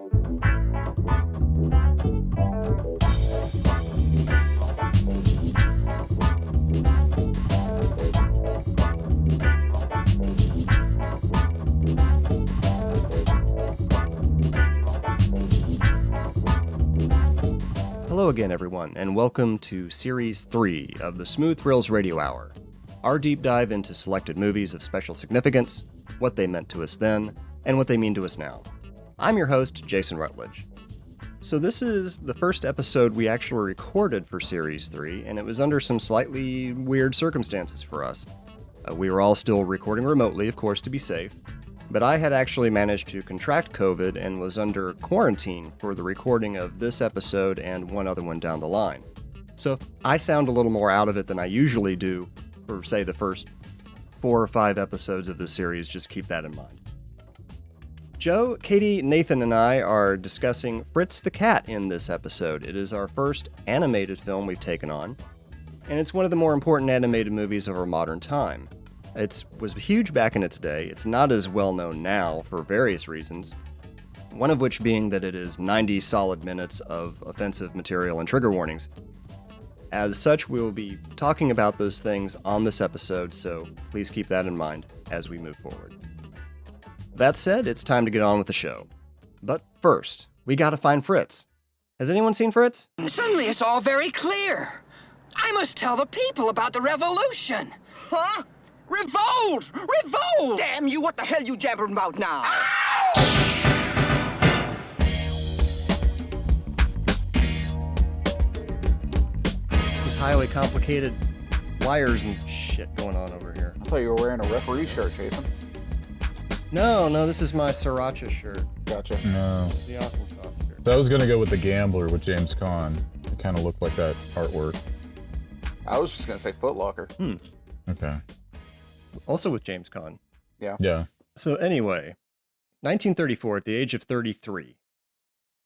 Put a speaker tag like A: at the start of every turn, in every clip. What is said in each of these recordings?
A: Hello again, everyone, and welcome to Series 3 of the Smooth Thrills Radio Hour, our deep dive into selected movies of special significance, what they meant to us then, and what they mean to us now. I'm your host, Jason Rutledge. So this is the first episode we actually recorded for Series 3, and it was under some slightly weird circumstances for us. We were all still recording remotely, of course, to be safe, but I had actually managed to contract COVID and was under quarantine for the recording of this episode and one other one down the line. So if I sound a little more out of it than I usually do for, say, the first 4 or 5 episodes of this series, just keep that in mind. Joe, Katie, Nathan, and I are discussing Fritz the Cat in this episode. It is our first animated film we've taken on, and it's one of the more important animated movies of our modern time. It was huge back in its day. It's not as well known now for various reasons, one of which being that it is 90 solid minutes of offensive material and trigger warnings. As such, we will be talking about those things on this episode, so please keep that in mind as we move forward. That said, it's time to get on with the show. But first, we gotta find Fritz. Has anyone seen Fritz?
B: Suddenly it's all very clear. I must tell the people about the revolution.
C: Huh?
B: Revolt! Revolt!
C: Damn you, what the hell you jabbering about now?
A: These highly complicated wires and shit going on over here.
D: I thought you were wearing a referee shirt, Jason.
A: No, this is my Sriracha shirt.
D: Gotcha.
E: No.
A: The Awesome Sauce shirt.
E: So I was going to go with The Gambler with James Caan. It kind of looked like that artwork.
D: I was just going to say Foot Locker.
E: Okay.
A: Also with James Caan.
E: Yeah.
A: So anyway, 1934, at the age of 33,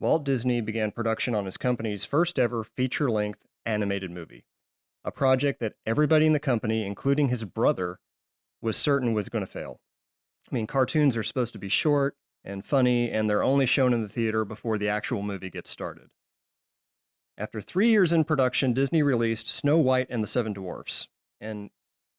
A: Walt Disney began production on his company's first ever feature-length animated movie, a project that everybody in the company, including his brother, was certain was going to fail. I mean, cartoons are supposed to be short and funny, and they're only shown in the theater before the actual movie gets started. After 3 years in production, Disney released Snow White and the Seven Dwarfs, and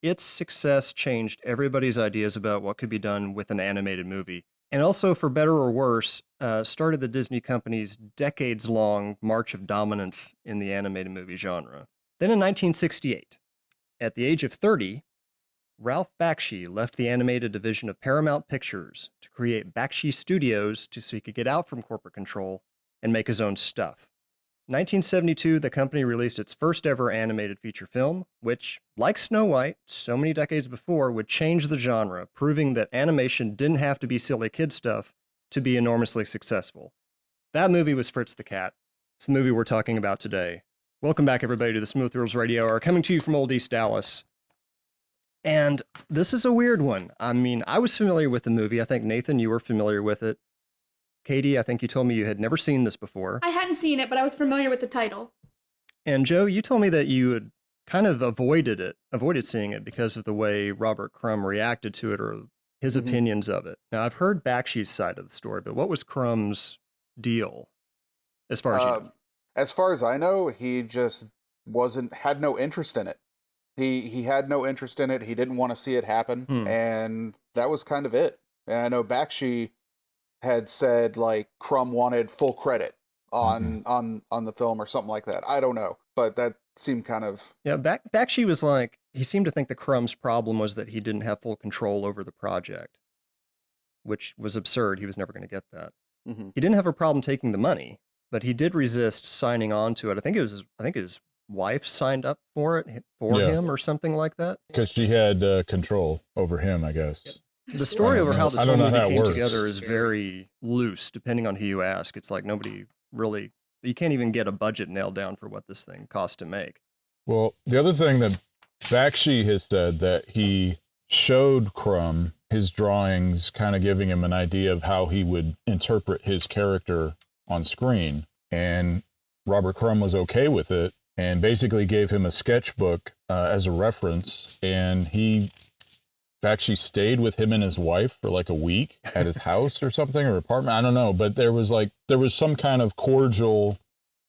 A: its success changed everybody's ideas about what could be done with an animated movie, and also, for better or worse, started the Disney company's decades-long march of dominance in the animated movie genre. Then in 1968, at the age of 30, Ralph Bakshi left the animated division of Paramount Pictures to create Bakshi Studios so he could get out from corporate control and make his own stuff. In 1972, the company released its first ever animated feature film, which, like Snow White, so many decades before, would change the genre, proving that animation didn't have to be silly kid stuff to be enormously successful. That movie was Fritz the Cat. It's the movie we're talking about today. Welcome back, everybody, to the Smooth Thrills Radio Hour, coming to you from Old East Dallas. And this is a weird one. I mean, I was familiar with the movie. I think, Nathan, you were familiar with it. Katie, I think you told me you had never seen this before.
F: I hadn't seen it, but I was familiar with the title.
A: And Joe, you told me that you had kind of avoided seeing it because of the way Robert Crumb reacted to it or his opinions of it. Now, I've heard Bakshi's side of the story, but what was Crumb's deal as far as you know?
D: As far as I know, he just had no interest in it. He had no interest in it. He didn't want to see it happen, and that was kind of it. And I know Bakshi had said, like, Crumb wanted full credit on the film or something like that. I don't know, but that seemed kind of...
A: Yeah, Bakshi was like, he seemed to think the Crumb's problem was that he didn't have full control over the project, which was absurd. He was never going to get that. He didn't have a problem taking the money, but he did resist signing on to it. I think his wife signed up for it for him or something like that.
E: Because she had control over him, I guess.
A: The story over how this whole movie came together is very loose, depending on who you ask. It's like nobody really, you can't even get a budget nailed down for what this thing cost to make.
E: Well, the other thing that Bakshi has said that he showed Crumb his drawings, kind of giving him an idea of how he would interpret his character on screen. And Robert Crumb was okay with it and basically gave him a sketchbook as a reference. And he Bakshi stayed with him and his wife for like a week at his house or something, or apartment. I don't know, but there was some kind of cordial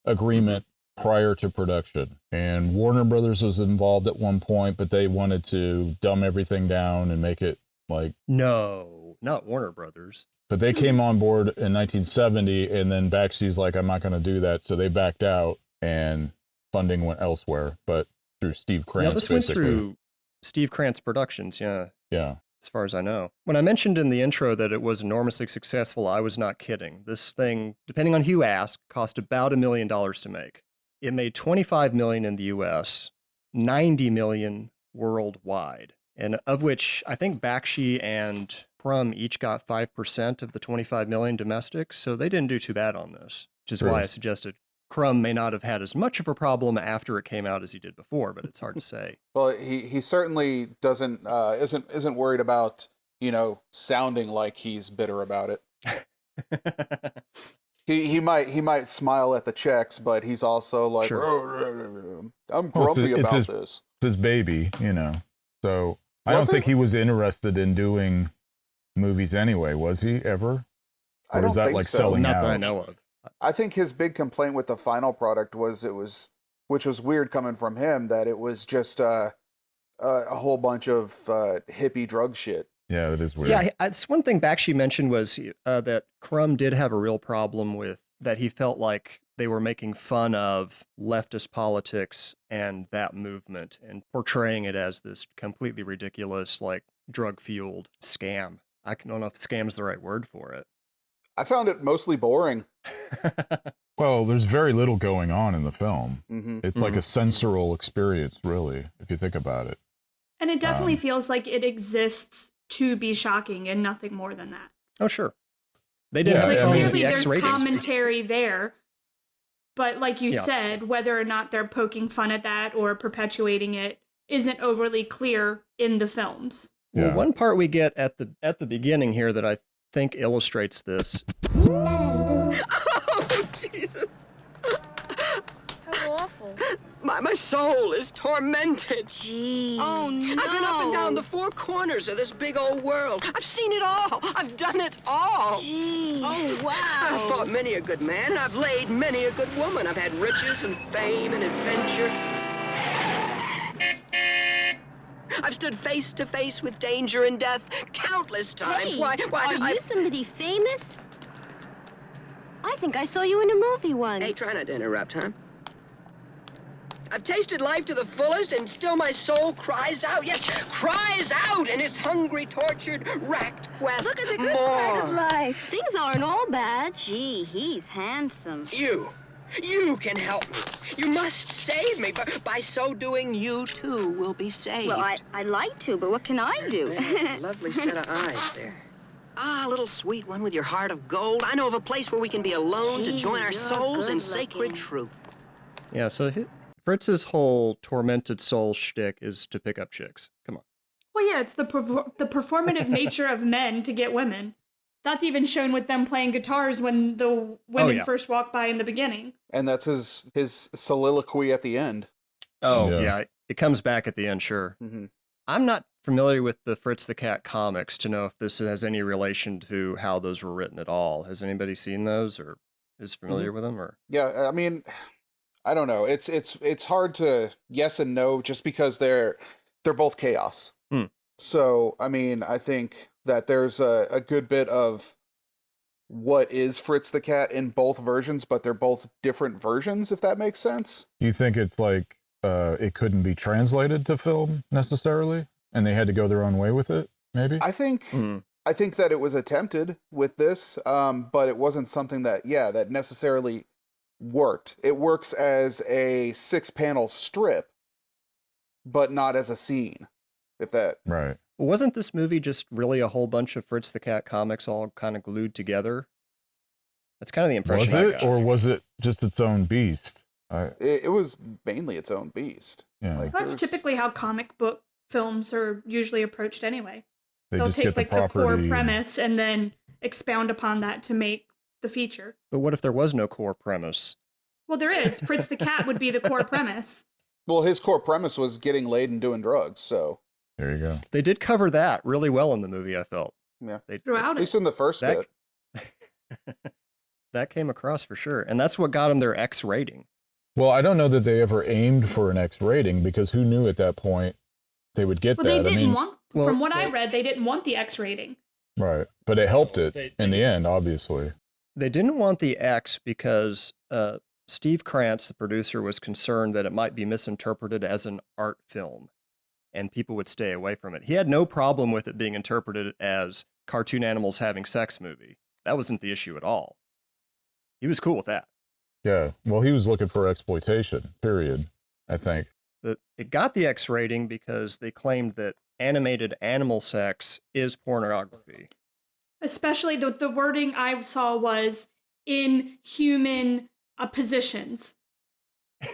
E: agreement prior to production. And Warner Brothers was involved at one point, but they wanted to dumb everything down and make it like...
A: No, not Warner Brothers.
E: But they came on board in 1970, and then Bakshi's like, I'm not going to do that. So they backed out, and funding went elsewhere, but through Steve Krantz.
A: Yeah, this went through Steve Krantz Productions, yeah.
E: Yeah.
A: As far as I know. When I mentioned in the intro that it was enormously successful, I was not kidding. This thing, depending on who you ask, cost about $1 million to make. It made $25 million in the US, $90 million worldwide, and of which I think Bakshi and Crumb each got 5% of the $25 million domestic, so they didn't do too bad on this, which is why I suggested Crumb may not have had as much of a problem after it came out as he did before, but it's hard to say.
D: Well, he certainly isn't worried about, sounding like he's bitter about it. He might smile at the checks, but he's also like,
A: Sure.
D: I'm grumpy about this.
E: It's his baby, So I don't think he was interested in doing movies anyway, was he ever?
D: I
E: Or
D: don't
E: is that
D: think
E: like
D: so.
E: selling
A: Not
E: out?
A: that I know of.
D: I think his big complaint with the final product was which was weird coming from him, that it was just a whole bunch of hippie drug shit.
E: Yeah, that is weird.
A: Yeah, it's one thing Bakshi mentioned was that Crumb did have a real problem with that he felt like they were making fun of leftist politics and that movement and portraying it as this completely ridiculous, like, drug-fueled scam. I don't know if scam is the right word for it.
D: I found it mostly boring.
E: Well, there's very little going on in the film.
D: Mm-hmm.
E: It's like a sensorial experience, really, if you think about it.
F: And it definitely feels like it exists to be shocking and nothing more than that.
A: Oh, sure. They didn't
F: Like,
A: have
F: clearly
A: the X
F: there's
A: ratings.
F: commentary there, but like you
A: Yeah.
F: said, whether or not they're poking fun at that or perpetuating it isn't overly clear in the films.
A: Well,
E: Yeah.
A: one part we get at the beginning here that I think illustrates this.
C: Oh, Jesus.
G: How awful.
C: My soul is tormented.
G: Gee. Oh, no.
C: I've been up and down the four corners of this big old world. I've seen it all. I've done it all.
G: Gee. Oh, wow.
C: I've fought many a good man, and I've laid many a good woman. I've had riches and fame and adventure. I've stood face to face with danger and death countless times.
G: Hey,
C: Why,
G: are you somebody famous? I think I saw you in a movie once.
C: Hey, try not to interrupt, huh? I've tasted life to the fullest, and still my soul cries out. Yes, cries out in its hungry, tortured, racked quest.
G: Look at the good side of life. Things aren't all bad. Gee, he's handsome.
C: You can help me. You must save me. By so doing, you too will be saved.
G: Well, I'd like to, but what can I do?
C: Yeah, lovely set of eyes there. Ah, little sweet one with your heart of gold. I know of a place where we can be alone to
G: Gee,
C: join our
G: you're
C: souls in
G: good
C: sacred
G: looking.
C: truth.
A: Yeah, so Fritz's whole tormented soul shtick is to pick up chicks. Come on.
F: Well, yeah, it's the performative nature of men to get women. That's even shown with them playing guitars when the women first walk by in the beginning.
D: And that's his soliloquy at the end.
A: Oh,
E: Yeah.
A: yeah. It comes back at the end, sure.
D: Mm-hmm.
A: I'm not familiar with the Fritz the Cat comics to know if this has any relation to how those were written at all. Has anybody seen those or is familiar with them? Or
D: Yeah, I mean, I don't know. It's hard to yes and no just because they're both chaos.
A: Hmm.
D: So, I mean, I think that there's a good bit of what is Fritz the Cat in both versions, but they're both different versions, if that makes sense.
E: You think it's like it couldn't be translated to film necessarily, and they had to go their own way with it, maybe?
D: I think that it was attempted with this, but it wasn't something that necessarily worked. It works as a 6-panel strip, but not as a scene. If that
E: Right.
A: wasn't this movie just really a whole bunch of Fritz the Cat comics all kind of glued together? That's kind of the impression
E: Was
A: I
E: it,
A: got.
E: or was it just its own beast?
D: it was mainly its own beast.
E: Yeah.
D: Like,
F: That's
D: there's-
F: typically how comic book films are usually approached anyway.
E: They
F: They'll
E: just
F: take
E: get the
F: like the core
E: property.
F: premise and then expound upon that to make the feature.
A: But what if there was no core premise?
F: Well, there is. Fritz the Cat would be the core premise.
D: Well, his core premise was getting laid and doing drugs, so
E: There you go.
A: They did cover that really well in the movie, I felt.
D: Yeah.
F: Throughout
D: At
F: it.
D: least in the first bit.
A: That came across for sure. And that's what got them their X rating.
E: Well, I don't know that they ever aimed for an X rating because who knew at that point they would get
F: Well,
E: that?
F: they didn't want, from what I read, they didn't want the X rating.
E: Right. But it helped it in the end, obviously.
A: They didn't want the X because Steve Krantz, the producer, was concerned that it might be misinterpreted as an art film and people would stay away from it. He had no problem with it being interpreted as cartoon animals having sex movie. That wasn't the issue at all. He was cool with that.
E: Yeah. Well, he was looking for exploitation, period, I think.
A: It got the X rating because they claimed that animated animal sex is pornography.
F: Especially the wording I saw was in human positions.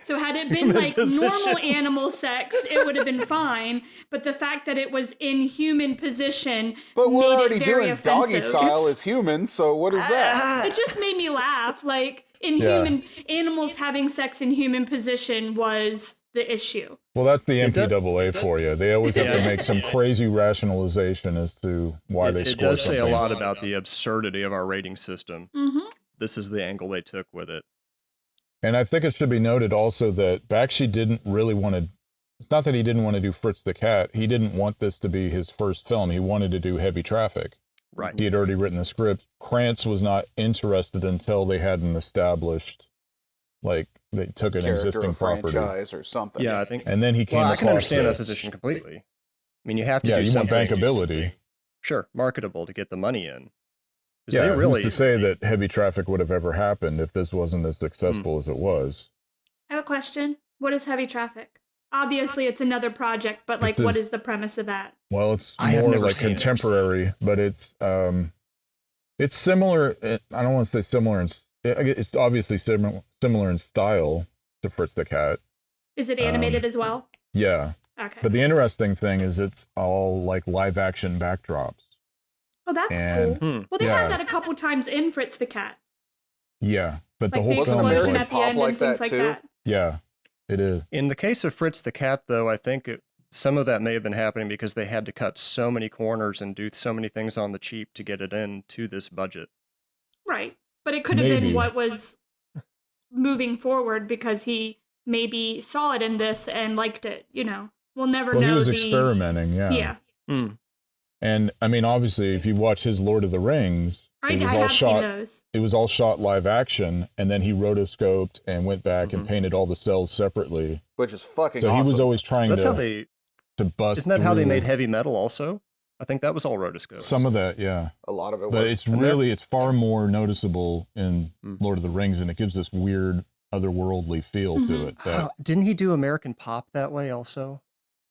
F: So had it been like normal animal sex, it would have been fine. But the fact that it was in human position
D: But we're
F: made
D: already
F: it very
D: doing
F: offensive.
D: doggy style as humans, so what is that?
F: It just made me laugh. Like human animals having sex in human position was the issue.
E: Well, that's the MPAA for you. They always have to make some crazy rationalization as to why they score
A: It does say a
E: something.
A: lot about the absurdity of our rating system.
F: Mm-hmm.
A: This is the angle they took with it.
E: And I think it should be noted also that Bakshi didn't really want to, it's not that he didn't want to do Fritz the Cat. He didn't want this to be his first film. He wanted to do Heavy Traffic.
A: Right.
E: He had already written the script. Krantz was not interested until they had an established, like, they took an
D: Character
E: existing
D: or
E: property.
D: franchise or something.
A: Yeah, I think.
E: And then he came
A: Well, I
E: across
A: can understand that
E: this.
A: position completely. I mean, you have to
E: Yeah,
A: do
E: you want
A: something.
E: bankability.
A: Sure, marketable to get the money in. 'Cause
E: Yeah,
A: they really
E: who's to say that Heavy Traffic would have ever happened if this wasn't as successful as it was?
F: I have a question. What is Heavy Traffic? Obviously, it's another project, but like, what is the premise of that?
E: Well, it's
A: I have
E: more
A: never
E: like
A: seen it.
E: contemporary, but it's similar. I don't want to say similar. It's obviously similar in style to Fritz the Cat.
F: Is it animated as well?
E: Yeah,
F: Okay.
E: but the interesting thing is it's all like live action backdrops.
F: Oh, that's
E: and-
F: cool. Well, they
E: yeah.
F: had that a couple times in Fritz the Cat.
E: Yeah, but the
F: Like
E: whole
F: the
E: film is
F: explosion
E: like,
F: at the
D: pop
F: end
D: like
F: and things
D: that,
F: like
D: too?
F: that.
E: yeah, it is.
A: In the case of Fritz the Cat, though, I think some of that may have been happening because they had to cut so many corners and do so many things on the cheap to get it into this budget.
F: Right. But it could have been
E: Maybe.
F: what was moving forward because he maybe saw it in this and liked it, you know. We'll never
E: Well,
F: know.
E: he was experimenting.
F: Yeah.
A: Hmm.
E: And I mean, obviously, if you watch his Lord of the Rings,
F: I
E: it was
F: have
E: all
F: seen
E: shot.
F: those.
E: It was all shot live action, and then he rotoscoped and went back and painted all the cells separately.
D: Which is fucking
E: So
D: awesome.
E: he was always trying
A: That's how
E: to
A: they.
E: bust.
A: Isn't that how they
E: through
A: made heavy metal? Also, I think that was all rotoscopes.
E: some of that? Yeah,
D: A lot of it
E: but
D: was.
E: it's really it's far more noticeable in Lord of the Rings, and it gives this weird otherworldly feel to it. That
A: Didn't he do American Pop that way? Also,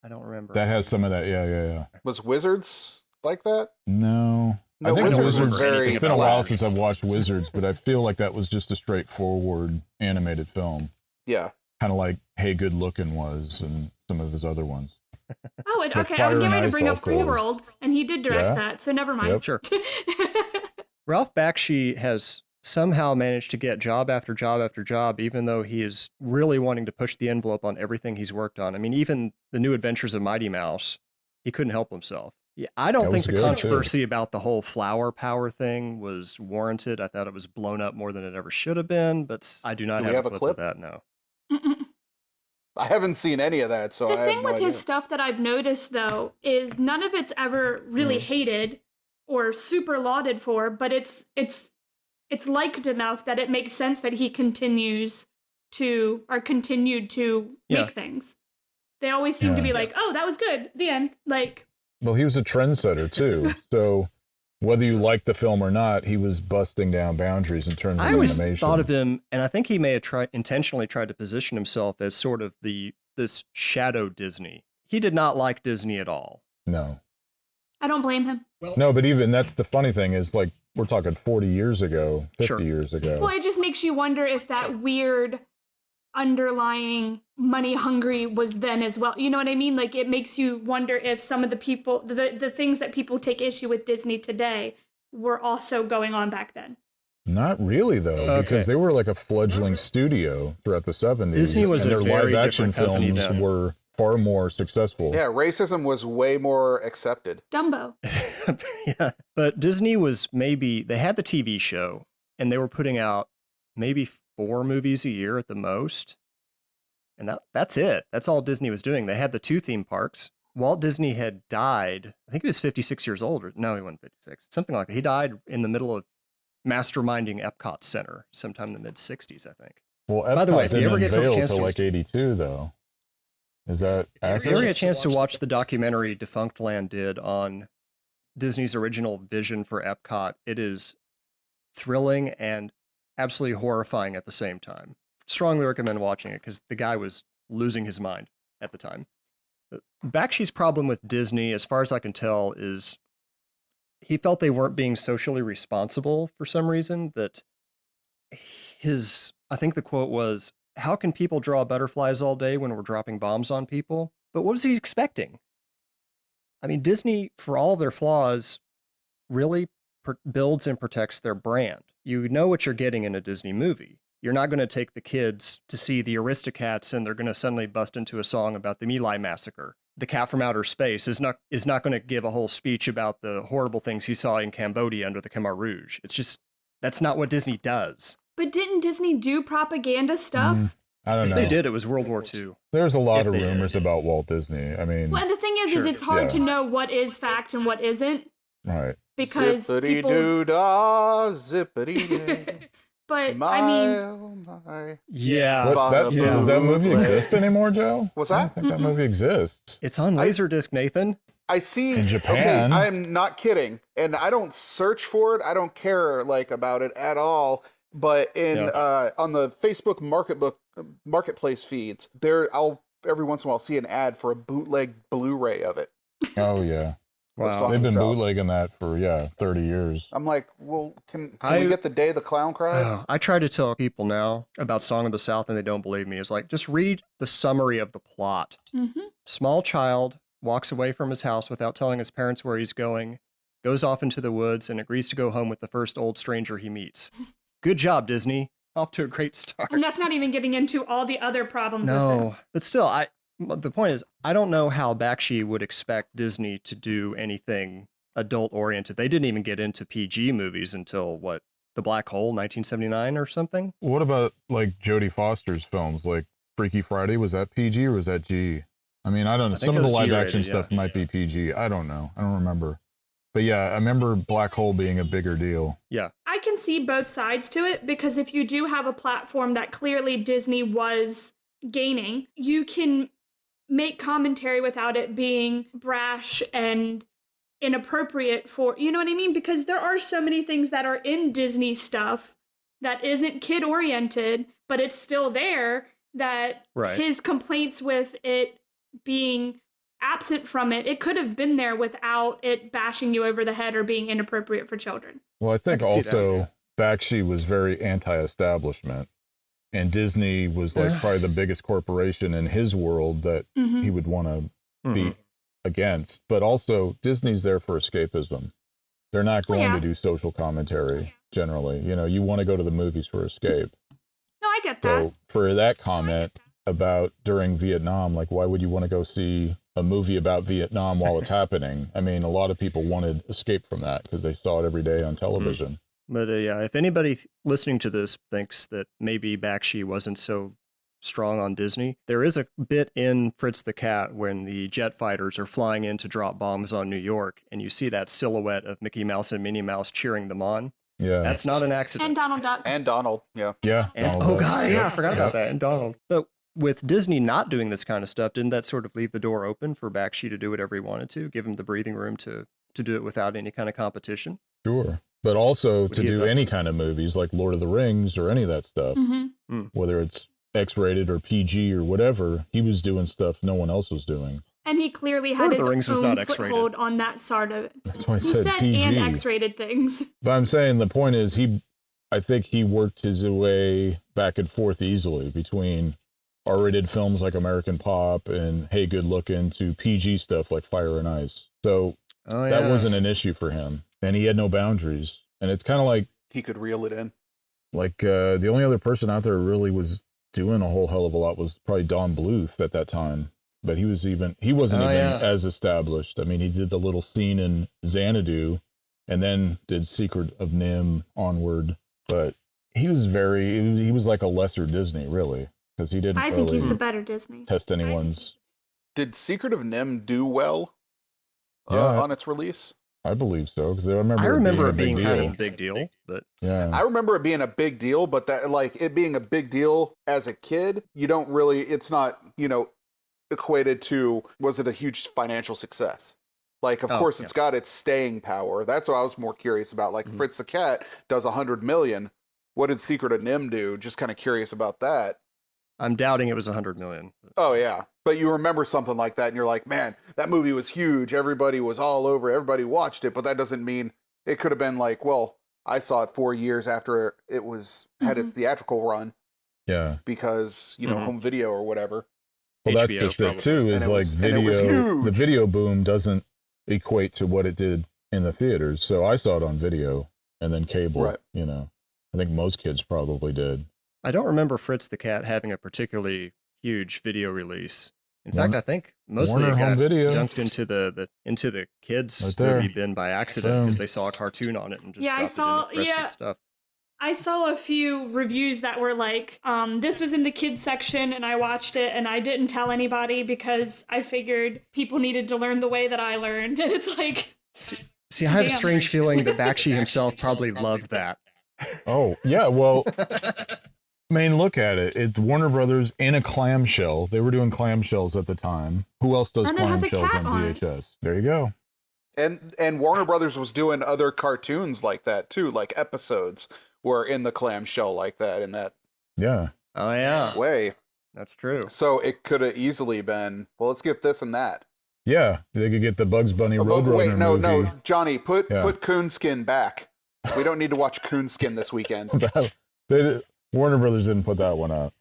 A: I don't remember.
E: that has some of that. Yeah.
D: Was Wizards like that?
E: No.
D: No,
E: I think
D: Wizards
E: Wizards.
D: was very
E: It's been a while
D: flat.
E: since I've watched Wizards, but I feel like that was just a straightforward animated film,
D: Yeah.
E: kind of like Hey Good Looking was, and some of his other ones.
F: Oh,
E: But
F: okay. I was
E: Fire
F: getting
E: and
F: ready to
E: Ice
F: bring up
E: also-
F: Cool World, and he did direct
E: Yeah.
F: that, so never mind.
E: Yep.
A: Sure. Ralph Bakshi has somehow managed to get job after job after job, even though he is really wanting to push the envelope on everything he's worked on. I mean, even the New Adventures of Mighty Mouse, he couldn't help himself. Yeah, I don't
E: That
A: think
E: was
A: the
E: good,
A: controversy about the whole flower power thing was warranted. I thought it was blown up more than it ever should have been, but I do not
D: Do we
A: have
D: have
A: a
D: a
A: clip of
D: clip?
A: that, no.
F: Mm-mm.
D: I haven't seen any of that, so
F: The
D: I have
F: thing
D: no
F: with
D: idea.
F: his stuff that I've noticed, though, is none of it's ever really hated or super lauded for, but it's liked enough that it makes sense that he continued to
A: Yeah.
F: make things. They always seem to be
E: Yeah.
F: like, oh, that was good. The end. Like,
E: Well, he was a trendsetter too. So whether you like the film or not, he was busting down boundaries in terms of
A: I always
E: animation.
A: thought of him, and I think he may have intentionally tried to position himself as sort of this shadow Disney. He did not like Disney at all.
E: No,
F: I don't blame him.
E: no, but even that's the funny thing is like we're talking 40 years ago, 50
A: Sure.
E: years ago.
F: Well, it just makes you wonder if that weird underlying money hungry was then as well. You know what I mean? Like, it makes you wonder if some of the people, the things that people take issue with Disney today were also going on back then.
E: Not really though,
A: Okay.
E: because they were like a fledgling studio throughout the 70s.
A: Disney was
E: and
A: a
E: their
A: very
E: live action
A: different company
E: films
A: then.
E: were far more successful.
D: Yeah, racism was way more accepted.
F: Dumbo.
A: Yeah. But Disney was they had the TV show, and they were putting out maybe 4 movies a year at the most. And that's it. That's all Disney was doing. They had the 2 theme parks. Walt Disney had died. I think he was 56 years old. No, he wasn't 56. Something like that. He died in the middle of masterminding Epcot Center sometime in the mid-60s, I think.
E: Well, Epcot
A: by the way, if you
E: didn't
A: ever get
E: unveil
A: a chance
E: till
A: to
E: like 82, though. Is that accurate?
A: If you ever get a chance to watch the documentary Defunct Land did on Disney's original vision for Epcot, it is thrilling and absolutely horrifying at the same time. Strongly recommend watching it because the guy was losing his mind at the time. Bakshi's problem with Disney, as far as I can tell, is he felt they weren't being socially responsible for some reason. That I think the quote was, "How can people draw butterflies all day when we're dropping bombs on people?" But what was he expecting? I mean, Disney, for all of their flaws, really builds and protects their brand. You know what you're getting in a Disney movie. You're not going to take the kids to see the Aristocats and they're going to suddenly bust into a song about the My Lai massacre. The Cat from Outer Space is not going to give a whole speech about the horrible things he saw in Cambodia under the Khmer Rouge. It's just, that's not what Disney does.
F: But didn't Disney do propaganda stuff?
E: I don't know.
A: If they did, it was World War II.
E: There's a lot of rumors about Walt Disney. I mean...
F: Well, and the thing is it's hard to know what is fact and what isn't.
E: Right.
F: Because people...
D: Zippity-doo-dah, zippity-day.
F: But,
D: my,
F: I mean...
D: oh my.
A: Yeah.
E: Does that movie exist anymore, Joe?
D: What's that?
E: I don't think that movie exists.
A: It's on Laserdisc, Nathan.
D: I see.
E: In Japan.
D: Okay, I'm not kidding. And I don't search for it. I don't care, about it at all. But on the Facebook marketplace feeds, I'll every once in a while see an ad for a bootleg Blu-ray of it.
E: Oh, yeah.
A: Wow.
E: They've been bootlegging that for 30 years.
D: I'm like, well, can we get the Day the Clown Cried?
A: I try to tell people now about Song of the South and they don't believe me. It's like, just read the summary of the plot.
F: Mm-hmm.
A: Small child walks away from his house without telling his parents where he's going, goes off into the woods, and agrees to go home with the first old stranger he meets. Good job, Disney. Off to a great start.
F: And that's not even getting into all the other problems with it.
A: No, but still, the point is, I don't know how Bakshi would expect Disney to do anything adult-oriented. They didn't even get into PG movies until, The Black Hole, 1979 or something?
E: What about, Jodie Foster's films, like Freaky Friday? Was that PG or was that G? I mean, I don't know. Some of the live-action stuff might be PG. I don't know. I don't remember. But yeah, I remember Black Hole being a bigger deal.
A: Yeah.
F: I can see both sides to it, because if you do have a platform that clearly Disney was gaining, you can make commentary without it being brash and inappropriate for, you know what I mean? Because there are so many things that are in Disney stuff that isn't kid-oriented, but it's still there, that his complaints with it being absent from it could have been there without it bashing you over the head or being inappropriate for children.
E: Well, I think also Bakshi was very anti-establishment. And Disney was probably the biggest corporation in his world that he would want to be against. But also, Disney's there for escapism. They're not going to do social commentary, generally. You know, you want to go to the movies for escape.
F: No, I get that.
E: So for that comment about during Vietnam, why would you want to go see a movie about Vietnam while it's happening? I mean, a lot of people wanted escape from that because they saw it every day on television.
A: But if anybody listening to this thinks that maybe Bakshi wasn't so strong on Disney, there is a bit in Fritz the Cat when the jet fighters are flying in to drop bombs on New York, and you see that silhouette of Mickey Mouse and Minnie Mouse cheering them on.
E: Yeah.
A: That's not an accident.
F: And Donald Duck.
D: And Donald, yeah.
E: Yeah.
A: And, I forgot about that. And Donald. But with Disney not doing this kind of stuff, didn't that sort of leave the door open for Bakshi to do whatever he wanted to, give him the breathing room to do it without any kind of competition?
E: Sure. But also to do any kind of movies like Lord of the Rings or any of that stuff, whether it's X-rated or PG or whatever, he was doing stuff no one else was doing.
F: And he clearly had his own
A: foothold
F: foothold on that sort of it.
E: That's why I
F: he
E: said PG.
F: and X-rated things.
E: But I'm saying the point is I think he worked his way back and forth easily between R-rated films like American Pop and Hey Good Looking to PG stuff like Fire and Ice. So that wasn't an issue for him. And he had no boundaries. And it's kind of like...
D: He could reel it in.
E: The only other person out there who really was doing a whole hell of a lot was probably Don Bluth at that time. but he wasn't even as established. I mean, he did the little scene in Xanadu, and then did Secret of Nim onward. But he was like a lesser Disney, really, because he didn't.
F: I think he's the better Disney.
E: Test anyone's.
D: Did Secret of Nim do well on its release?
E: I believe so, because I remember it being
A: kind of a big deal. But
E: yeah,
D: I remember it being a big deal, but that like it being a big deal as a kid, you don't really. It's not equated to was it a huge financial success? Like, of course, it's got its staying power. That's what I was more curious about. Like, Fritz the Cat does 100 million. What did Secret of Nim do? Just kind of curious about that.
A: I'm doubting it was 100 million.
D: Oh, yeah. But you remember something like that, and you're like, man, that movie was huge. Everybody was all over. Everybody watched it. But that doesn't mean it could have been like, well, I saw it 4 years after it had its theatrical run.
E: Yeah.
D: Because, home video or whatever.
E: Well, that's just it, too, is like video. The video boom doesn't equate to what it did in the theaters. So I saw it on video and then cable,
D: right.
E: I think most kids probably did.
A: I don't remember Fritz the Cat having a particularly huge video release. In fact, I think mostly it got dunked into the kids' movie bin by accident because they saw a cartoon on it and just dropped it in the rest of the stuff.
F: I saw a few reviews that were like, this was in the kids section and I watched it and I didn't tell anybody because I figured people needed to learn the way that I learned. And it's like...
A: See, I have a strange feeling that Bakshi himself probably loved that.
E: Oh, yeah, well... I mean, look at it. It's Warner Brothers in a clamshell. They were doing clamshells at the time. Who else does clamshells on VHS? There you go.
D: And Warner Brothers was doing other cartoons like that too, like episodes were in the clamshell like that in that.
E: Yeah.
A: Oh yeah.
D: Way.
A: That's true.
D: So it could have easily been. Well, let's get this and that.
E: Yeah, they could get the Bugs Bunny Roadrunner
D: Wait, no,
E: movie.
D: Johnny, put Coonskin back. We don't need to watch Coonskin this weekend.
E: Warner Brothers didn't put that one out.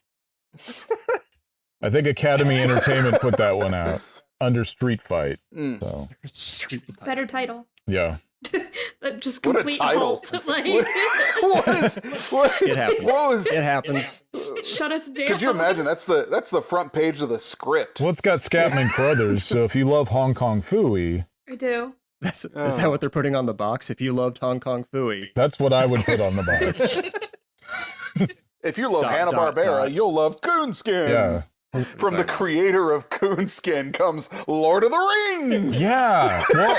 E: I think Academy Entertainment put that one out under Street Fight. So.
F: Better title.
E: Yeah.
F: Just complete halt. Like...
A: It happens. It happens.
F: Shut us down.
D: Could you imagine? That's the front page of the script.
E: Well, it's got Scatman Crothers, so if you love Hong Kong Phooey...
F: I do.
A: Is that what they're putting on the box? If you loved Hong Kong Phooey.
E: That's what I would put on the box.
D: If you love Hanna-Barbera, you'll love Coonskin.
E: Yeah.
D: From the creator of Coonskin comes Lord of the Rings.
E: Yeah. Well,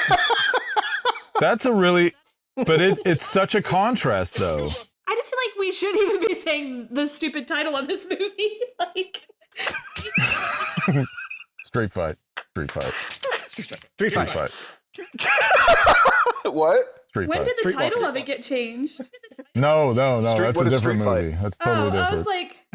E: that's a really... But it's such a contrast, though.
F: I just feel like we should even be saying the stupid title of this movie. Like...
E: Street Fight. Street Fight.
A: Street Fight.
D: What?
F: When did the title of it get changed?
E: No. That's a different movie. That's totally different.
F: I was like...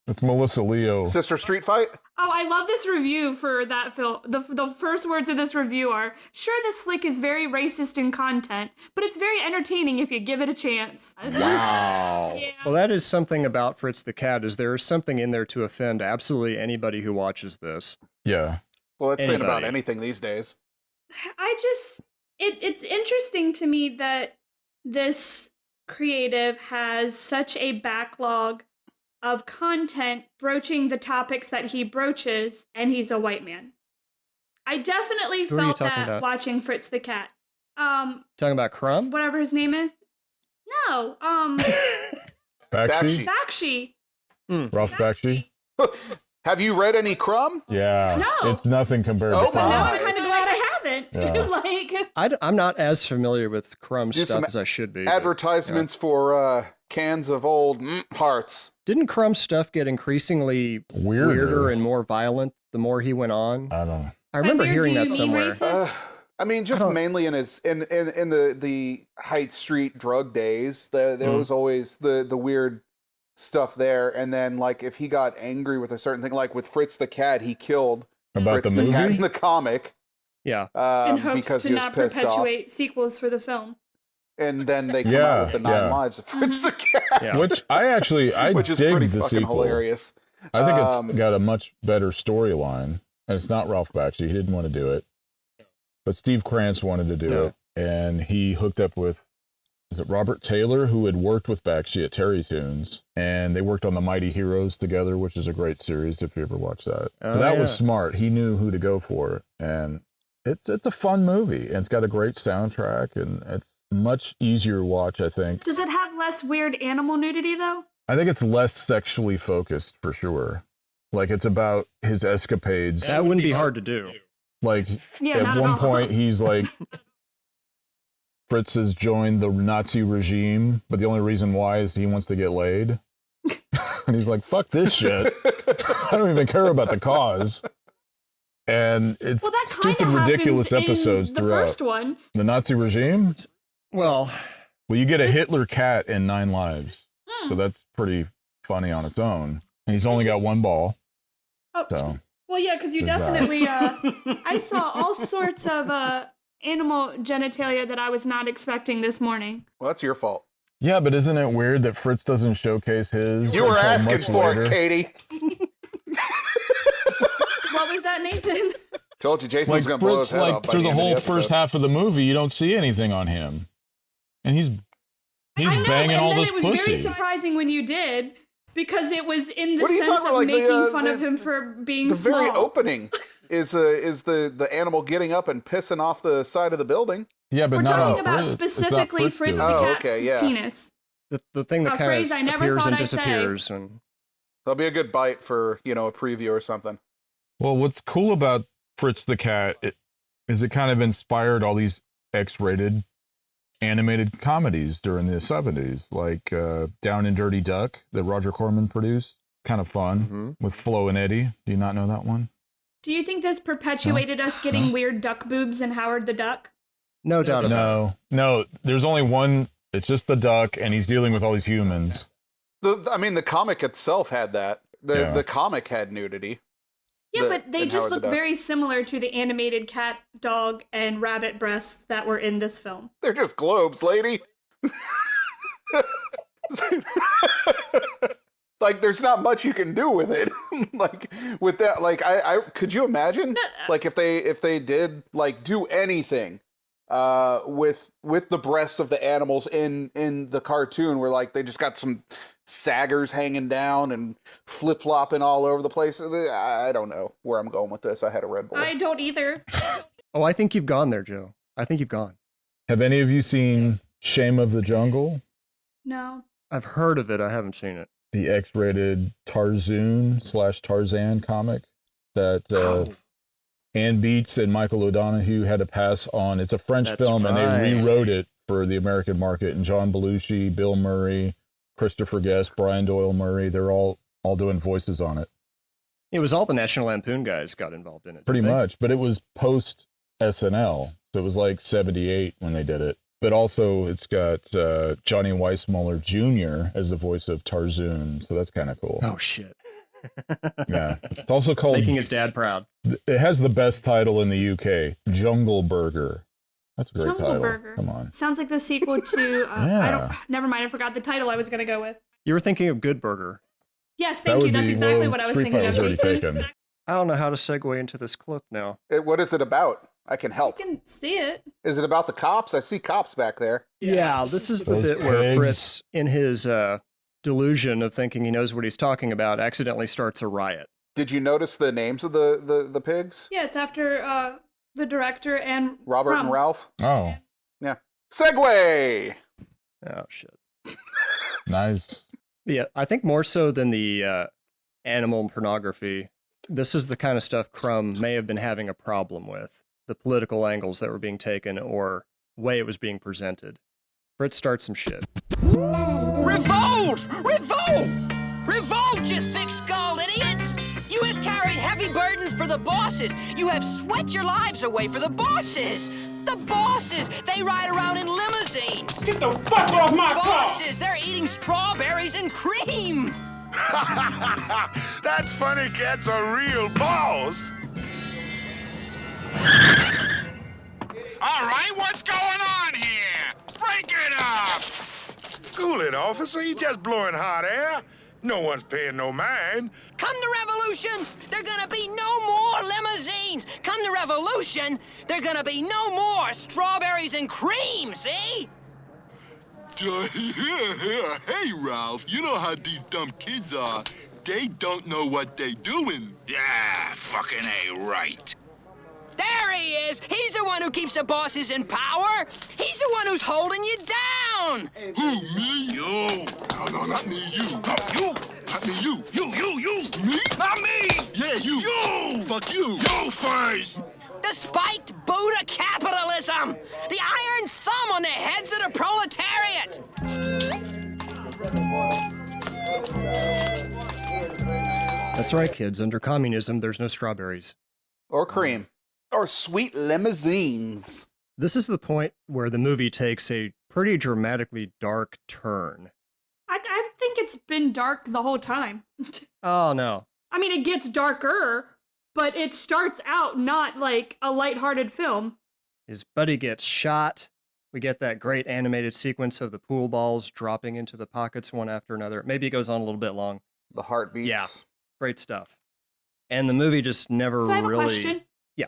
E: It's Melissa Leo.
D: Sister Street Fight?
F: Oh, I love this review for that film. The first words of this review are, sure, this flick is very racist in content, but it's very entertaining if you give it a chance.
A: Wow.
F: Yeah.
A: Well, that is something about Fritz the Cat, is there is something in there to offend absolutely anybody who watches this.
E: Yeah.
D: Well, it's saying about anything these days.
F: It's interesting to me that this creative has such a backlog of content broaching the topics that he broaches, and he's a white man. I definitely felt that about? Watching Fritz the Cat.
A: Talking about Crumb?
F: Whatever his name is. No,
E: Bakshi. Ralph Bakshi.
D: Have you read any Crumb?
E: Yeah.
F: No.
E: It's nothing compared to Crumb.
F: Now I'm kind of glad I haven't.
E: Yeah.
A: I'm not as familiar with Crumb stuff as I should be.
D: Advertisements for cans of old Hearts.
A: Didn't Crumb's stuff get increasingly weirder and more violent the more he went on?
E: I don't know.
A: I remember hearing that somewhere.
D: I mean, just mainly in his in the Heights Street drug days. There was always the weird stuff there, and then like if he got angry with a certain thing, like with Fritz the Cat, he killed Fritz the Cat in the comic.
A: Yeah,
F: in hopes
D: because
F: to
D: he was
F: not
D: pissed
F: perpetuate
D: off.
F: sequels for the film.
D: And then they come out with the 9 lives of Fritz the Cat,
E: which I
D: which is
E: dig
D: pretty
E: the
D: fucking
E: sequel.
D: Hilarious.
E: I think it's got a much better storyline, and it's not Ralph Bakshi. He didn't want to do it, but Steve Krantz wanted to do it, and he hooked up with is it Robert Taylor, who had worked with Bakshi at Terry Toons, and they worked on The Mighty Heroes together, which is a great series if you ever watch that.
A: Oh,
E: so that
A: yeah.
E: was smart. He knew who to go for, and it's a fun movie, and it's got a great soundtrack, and it's much easier to watch, I think.
F: Does it have less weird animal nudity, though?
E: I think it's less sexually focused, for sure. Like, it's about his escapades.
A: That wouldn't be hard to do.
E: Like,
F: Yeah, not
E: at
F: at
E: one
F: all.
E: point, he's like, Fritz has joined the Nazi regime, but the only reason why is he wants to get laid. And he's like, fuck this shit. I don't even care about the cause. And it's
F: Well, that kind
E: stupid,
F: of
E: ridiculous
F: happens
E: episodes
F: in the
E: throughout.
F: first one.
E: The Nazi regime?
A: Well,
E: Well, you get a Hitler cat in 9 Lives. So that's pretty funny on its own. And he's only got one ball.
F: Oh,
E: So
F: well, yeah, because you
E: There's that.
F: definitely. I saw all sorts of animal genitalia that I was not expecting this morning.
D: Well, that's your fault.
E: yeah, but isn't it weird that Fritz doesn't showcase his?
D: You were
E: until
D: asking
E: much
D: for
E: later?
D: it, Katie.
F: What was that, Nathan?
D: Told you Jason
E: Like
D: was going to blow his
E: Fritz,
D: head
E: like
D: off by
E: through
D: the
E: the
D: end of
E: whole
D: the
E: first
D: episode.
E: half of the movie, you don't see anything on him, and he's
F: I know,
E: banging
F: and
E: all
F: then
E: this
F: it was
E: pussy.
F: very surprising when you did, because it was in the
D: What are you
F: sense
D: talking
F: of
D: about? Like
F: making fun of him for being
D: The
F: small.
D: very opening is the animal getting up and pissing off the side of the building.
E: Yeah, but
F: We're
E: not
F: talking about
E: Fritz. It's not
F: specifically Fritz the
E: doing it.
D: Oh,
F: Cat's
D: okay, yeah.
F: penis.
A: the thing that
F: A
A: kind
F: phrase
A: of
F: I never
A: appears
F: thought
A: and
F: I'd say.
A: disappears. And
D: That'll be a good bite for, a preview or something.
E: Well, what's cool about Fritz the Cat is it kind of inspired all these X-rated animated comedies during the 70s, like Down and Dirty Duck that Roger Corman produced. Kind of fun with Flo and Eddie. Do you not know that one?
F: Do you think this perpetuated us getting weird duck boobs in Howard the Duck?
A: no doubt about it.
E: No. There's only one. It's just the duck, and he's dealing with all these humans.
D: The comic itself had that.
E: Yeah.
D: The comic had nudity.
F: Yeah, but they
D: in
F: just
D: Howard the
F: look
D: Duck.
F: very similar to the animated cat, dog, and rabbit breasts that were in this film.
D: They're just globes, lady. Like, there's not much you can do with it. Like, with that, like, I could you imagine, like, if they did, like, do anything with the breasts of the animals in the cartoon, where, like, they just got some saggers hanging down and flip-flopping all over the place. I don't know where I'm going with this. I had a Red Bull.
F: I don't either.
A: Oh, I think you've gone there, Joe. I think you've gone.
E: Have any of you seen Shame of the Jungle?
F: No.
A: I've heard of it. I haven't seen it.
E: The X-rated Tarzan comic that Ann Beats and Michael O'Donoghue had to pass on. It's a French
A: That's
E: film, and they
A: right.
E: rewrote it for the American market. And John Belushi, Bill Murray, Christopher Guest, Brian Doyle Murray, they're all doing voices on it.
A: It was all the National Lampoon guys got involved in it.
E: Pretty
A: didn't they?
E: much, but it was post SNL, so it was like 78 when they did it. But also, it's got Johnny Weissmuller Jr. as the voice of Tarzan, so that's kind of cool.
A: Oh shit!
E: Yeah, it's also called.
A: Making his dad proud.
E: It has the best title in the UK, Jungle Burger. That's a great
F: Jungle
E: title.
F: Burger.
E: Come on.
F: Sounds like the sequel to.
E: Yeah.
F: Never mind. I forgot the title I was going to go with.
A: You were thinking of Good Burger.
F: Yes, thank you. That's exactly what I was
E: Street
F: thinking
E: Fighter's
F: of,
E: already
F: Jason.
E: taken.
A: I don't know how to segue into this clip now.
D: What is it about? I can help.
F: You can see it.
D: Is it about the cops? I see cops back there.
A: Yeah, this is the
E: Those
A: bit where
E: pigs.
A: Fritz, in his delusion of thinking he knows what he's talking about, accidentally starts a riot.
D: Did you notice the names of the pigs?
F: Yeah, it's after the director and
D: Robert
F: Rum.
D: and Ralph?
E: Oh,
D: Yeah. Segway!
A: Oh shit!
E: nice.
A: Yeah, I think more so than the animal pornography, this is the kind of stuff Crumb may have been having a problem with. The political angles that were being taken or way it was being presented. Fritz starts some shit.
B: Revolt! Revolt! Revolt, you thick-skulled idiots! You have carried heavy burdens for the bosses. You have sweat your lives away for the bosses. The bosses, they ride around in limousines.
H: Get the fuck off my car!
B: Bosses, they're eating strawberries and cream.
H: That funny cat's a real boss. All right, what's going on here? Break it up! Cool it, officer. He's just blowing hot air. No one's paying no mind.
B: Come to Revolution, there gonna be no more limousines. Come to Revolution, there gonna be no more strawberries and cream, see?
I: Hey, Ralph, you know how these dumb kids are. They don't know what they doing.
H: Yeah, fucking A right.
B: There he is! He's the one who keeps the bosses in power! He's the one who's holding you down!
I: Who, me?
H: You.
I: No, not me, you.
H: No, you.
I: Not me, you.
H: You.
I: Me?
H: Not me.
I: Yeah, you.
H: You.
I: Fuck you.
H: You first.
B: The spiked Buddha capitalism! The iron thumb on the heads of the proletariat!
A: That's right, kids. Under communism, there's no strawberries.
D: Or cream. Or sweet limousines.
A: This is the point where the movie takes a pretty dramatically dark turn.
F: I think it's been dark the whole time.
A: Oh, no.
F: I mean, it gets darker, but it starts out not like a lighthearted film.
A: His buddy gets shot. We get that great animated sequence of the pool balls dropping into the pockets one after another. Maybe it goes on a little bit long.
D: The heartbeats.
A: Yeah. Great stuff. And the movie just never
F: So I have
A: really...
F: a question.
A: Yeah.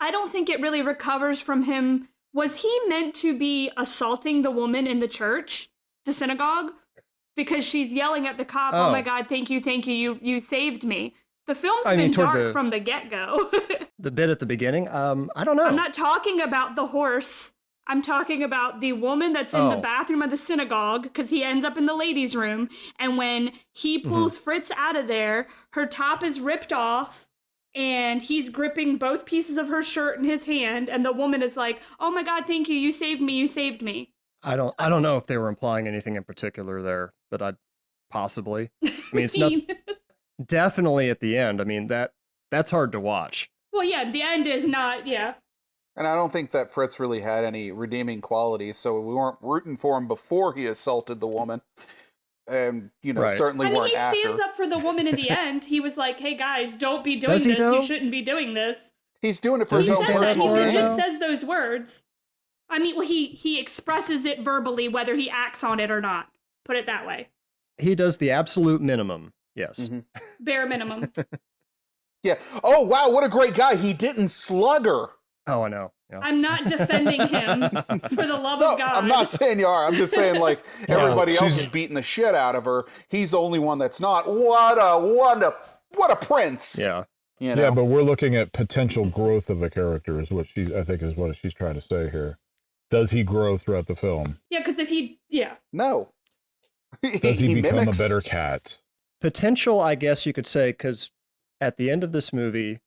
F: I don't think it really recovers from him. Was he meant to be assaulting the woman in the church, the synagogue? Because she's yelling at the cop, oh my God, thank you, you saved me. The film's been dark from the get-go.
A: The bit at the beginning? I don't know.
F: I'm not talking about the horse. I'm talking about the woman that's in the bathroom of the synagogue, because he ends up in the ladies' room, and when he pulls Fritz out of there, her top is ripped off, and he's gripping both pieces of her shirt in his hand, and the woman is like, oh my God, thank you saved me. I
A: don't know if they were implying anything in particular there, but I'd possibly. I mean, it's not definitely at the end. I mean, that's hard to watch.
F: Well, yeah, the end is not, yeah.
D: And I don't think that Fritz really had any redeeming qualities, so we weren't rooting for him before he assaulted the woman. And, certainly weren't after.
F: He stands up for the woman in the end. He was like, hey guys, don't be doing this.
A: Though?
F: You shouldn't be doing this.
D: He's doing it for his own personal gain.
F: He legit says those words. I mean, well, he expresses it verbally, whether he acts on it or not. Put it that way.
A: He does the absolute minimum. Yes.
D: Mm-hmm.
F: Bare minimum.
D: Yeah. Oh, wow, what a great guy. He didn't slug her.
A: Oh, I know. Yeah.
F: I'm not defending him for the love of God.
D: I'm not saying you are. I'm just saying, like, everybody else is beating the shit out of her. He's the only one that's not. What a prince.
A: Yeah.
E: Yeah, but we're looking at potential growth of a character is what I think is what she's trying to say here. Does he grow throughout the film?
F: Yeah, because
D: No.
E: Does he become a better cat?
A: Potential, I guess you could say, because at the end of this movie,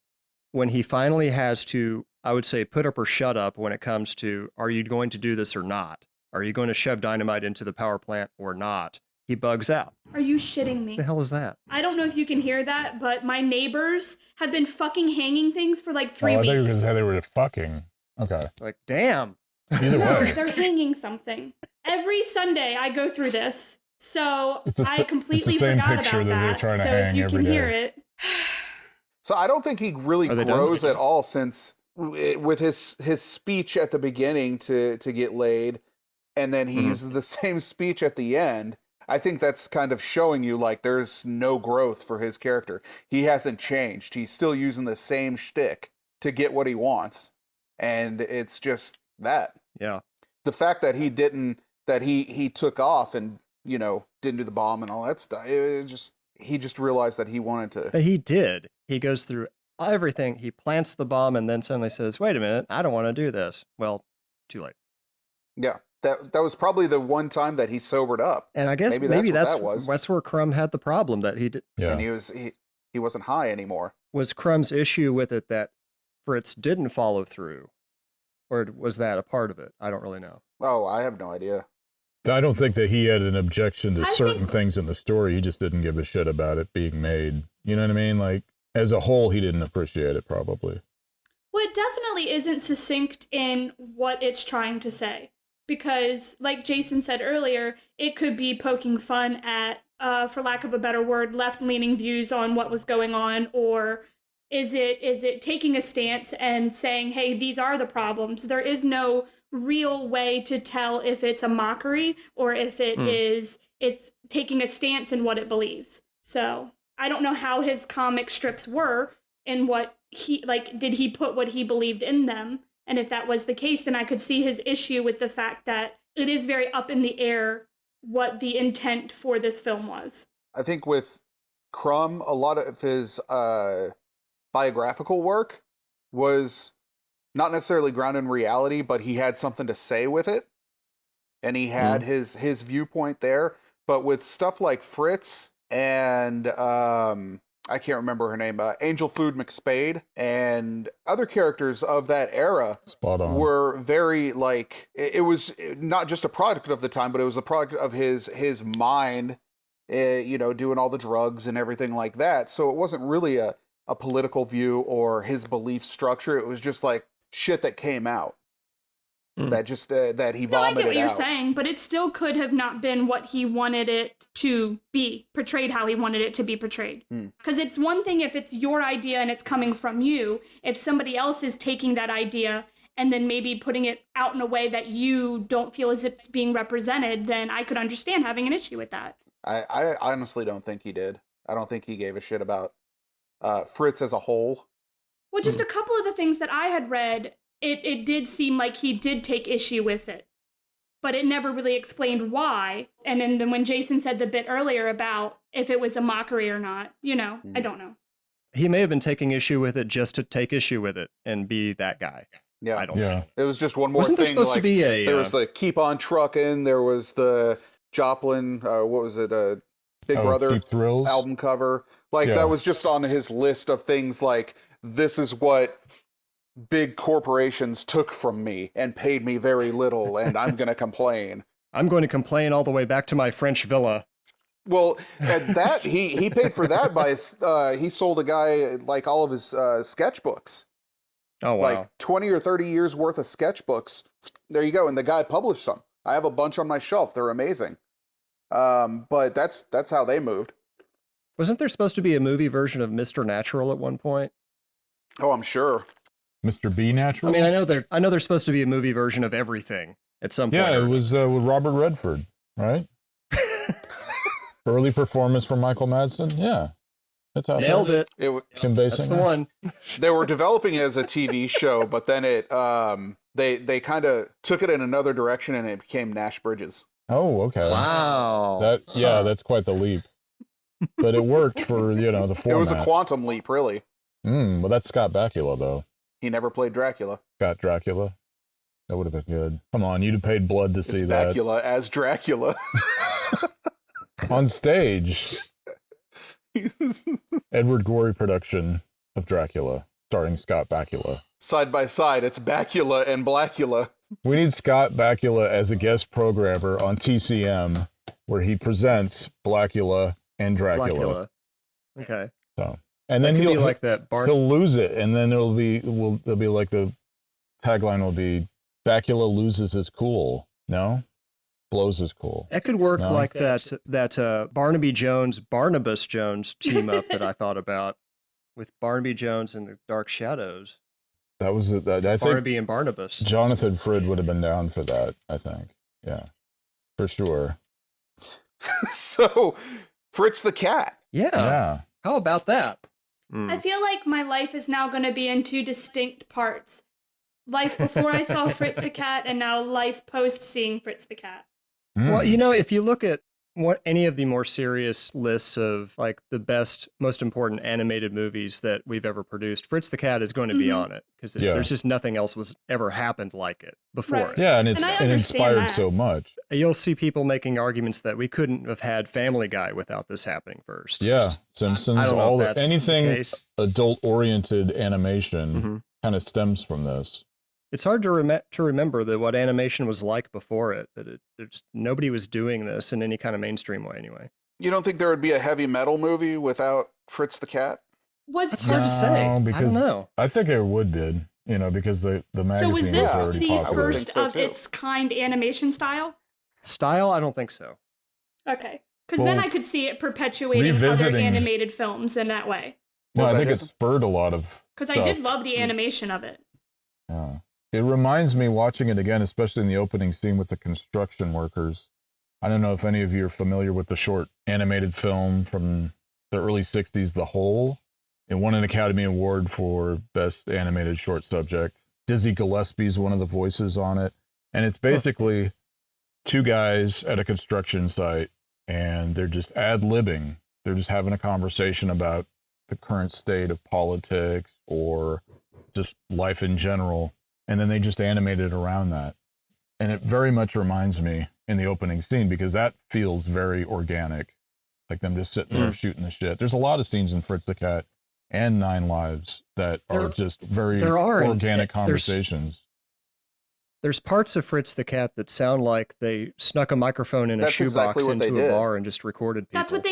A: when he finally has to, I would say, put up or shut up when it comes to, are you going to do this or not? Are you going to shove dynamite into the power plant or not? He bugs out.
F: Are you shitting me?
A: The hell is that?
F: I don't know if you can hear that, but my neighbors have been fucking hanging things for like 3 weeks.
E: I thought you were going to say they were fucking. Okay.
A: Like, damn.
E: Either way.
F: They're hanging something. Every Sunday I go through this, so I completely forgot about that. So if you can hear it.
D: So I don't think he really grows at all since with his speech at the beginning to get laid, and then he uses the same speech at the end. I think that's kind of showing you like there's no growth for his character. He hasn't changed. He's still using the same shtick to get what he wants, and it's just that.
A: Yeah.
D: The fact that he took off and didn't do the bomb and all that stuff. He just realized that he wanted to.
A: But he did. He goes through everything. He plants the bomb and then suddenly says, wait a minute, I don't want to do this. Well, too late.
D: Yeah. That was probably the one time that he sobered up.
A: And I guess maybe that's where Crumb had the problem that he did.
E: Yeah.
D: And he wasn't high anymore.
A: Was Crumb's issue with it that Fritz didn't follow through? Or was that a part of it? I don't really know.
D: Oh, I have no idea.
E: I don't think that he had an objection to certain things in the story. He just didn't give a shit about it being made. You know what I mean? Like, as a whole, he didn't appreciate it, probably.
F: Well, it definitely isn't succinct in what it's trying to say. Because, like Jason said earlier, it could be poking fun at, for lack of a better word, left-leaning views on what was going on, or is it taking a stance and saying, hey, these are the problems? There is no real way to tell if it's a mockery or if it's taking a stance in what it believes. So I don't know how his comic strips were and what did he put what he believed in them? And if that was the case, then I could see his issue with the fact that it is very up in the air what the intent for this film was.
D: I think with Crumb, a lot of his biographical work was not necessarily grounded in reality, but he had something to say with it. And he had his viewpoint there. But with stuff like Fritz and I can't remember her name, Angel Food McSpade, and other characters of that era were very, like, it was not just a product of the time, but it was a product of his mind, doing all the drugs and everything like that. So it wasn't really a political view or his belief structure. It was just like shit that came out. That just that he vomited out. I get
F: what you're saying, but it still could have not been what he wanted it to be portrayed, how he wanted it to be portrayed. Because it's one thing if it's your idea and it's coming from you. If somebody else is taking that idea and then maybe putting it out in a way that you don't feel as if it's being represented, then I could understand having an issue with that.
D: I honestly don't think he did. I don't think he gave a shit about Fritz as a whole.
F: Well, just a couple of the things that I had read, it did seem like he did take issue with it, but it never really explained why. And then when Jason said the bit earlier about if it was a mockery or not, I don't know.
A: He may have been taking issue with it just to take issue with it and be that guy.
D: Yeah,
A: I don't know.
D: It was just one more
A: Wasn't
D: thing.
A: There supposed to be
D: there was the Keep On Truckin'. There was the Joplin. What was it? Big Brother album cover. That was just on his list of things. Like, this is what big corporations took from me and paid me very little, and I'm going to complain.
A: I'm going to complain all the way back to my French villa.
D: Well, and that he paid for that by he sold a guy like all of his sketchbooks.
A: Oh wow!
D: Like 20 or 30 years worth of sketchbooks. There you go, and the guy published them. I have a bunch on my shelf. They're amazing. But that's how they moved.
A: Wasn't there supposed to be a movie version of Mr. Natural at one point?
D: Oh, I'm sure.
E: Mr. B Natural?
A: I mean, I know there's supposed to be a movie version of everything at some point.
E: Yeah, it was with Robert Redford, right? Early performance from Michael Madsen. Yeah.
A: Nailed it.
E: That's
A: the one.
D: They were developing it as a TV show, but then they kind of took it in another direction and it became Nash Bridges.
E: Oh, okay.
A: Wow.
E: That's quite the leap. But it worked for, the format.
D: It was a quantum leap, really.
E: Well, that's Scott Bakula, though.
D: He never played Dracula.
E: Scott Dracula. That would have been good. Come on, you'd have paid blood to see that.
D: Bakula as Dracula.
E: On stage. Edward Gorey production of Dracula, starring Scott Bakula.
D: Side by side, it's Bakula and Blackula.
E: We need Scott Bakula as a guest programmer on TCM, where he presents Blackula and Dracula.
A: Okay.
E: So, and then he'll
A: like that.
E: He'll lose it, and then it'll be like the tagline will be Bakula loses his cool. No, blows his cool.
A: That could work like that Barnaby Jones Barnabas Jones team up that I thought about with Barnaby Jones and the Dark Shadows.
E: That was it. I think
A: Barnaby and Barnabas.
E: Jonathan Frid would have been down for that. I think, yeah, for sure.
D: So, Fritz the Cat.
A: Yeah. How about that?
F: I feel like my life is now going to be in two distinct parts. Life before I saw Fritz the Cat, and now life post seeing Fritz the Cat.
A: Well, if you look at any of the more serious lists of like the best, most important animated movies that we've ever produced, Fritz the Cat is going to be on it because there's just nothing else was ever happened like it before.
F: Right.
E: Yeah, and it inspired so much.
A: You'll see people making arguments that we couldn't have had Family Guy without this happening first.
E: Yeah, Simpsons, anything adult-oriented animation kind of stems from this.
A: It's hard to remember that what animation was like before it. Nobody was doing this in any kind of mainstream way, anyway.
D: You don't think there would be a heavy metal movie without Fritz the Cat?
A: That's hard to say. I don't know.
E: I think it would be, because the magazine.
F: So was this
E: already
F: the
E: popular.
F: first of its kind animation style?
A: Style? I don't think so.
F: Okay, because then I could see it perpetuating other animated films in that way.
E: No, I think it spurred a lot of.
F: Because I did love the animation of it.
E: Yeah. It reminds me, watching it again, especially in the opening scene with the construction workers. I don't know if any of you are familiar with the short animated film from the early 60s, The Hole. It won an Academy Award for Best Animated Short Subject. Dizzy Gillespie's one of the voices on it. And it's basically two guys at a construction site, and they're just ad-libbing. They're just having a conversation about the current state of politics or just life in general, and then they just animate it around that. And it very much reminds me in the opening scene, because that feels very organic, like them just sitting there shooting the shit. There's a lot of scenes in Fritz the Cat and 9 Lives that are just very organic conversations.
A: There's parts of Fritz the Cat that sound like they snuck a microphone in a shoebox into a bar and just recorded people.
F: That's what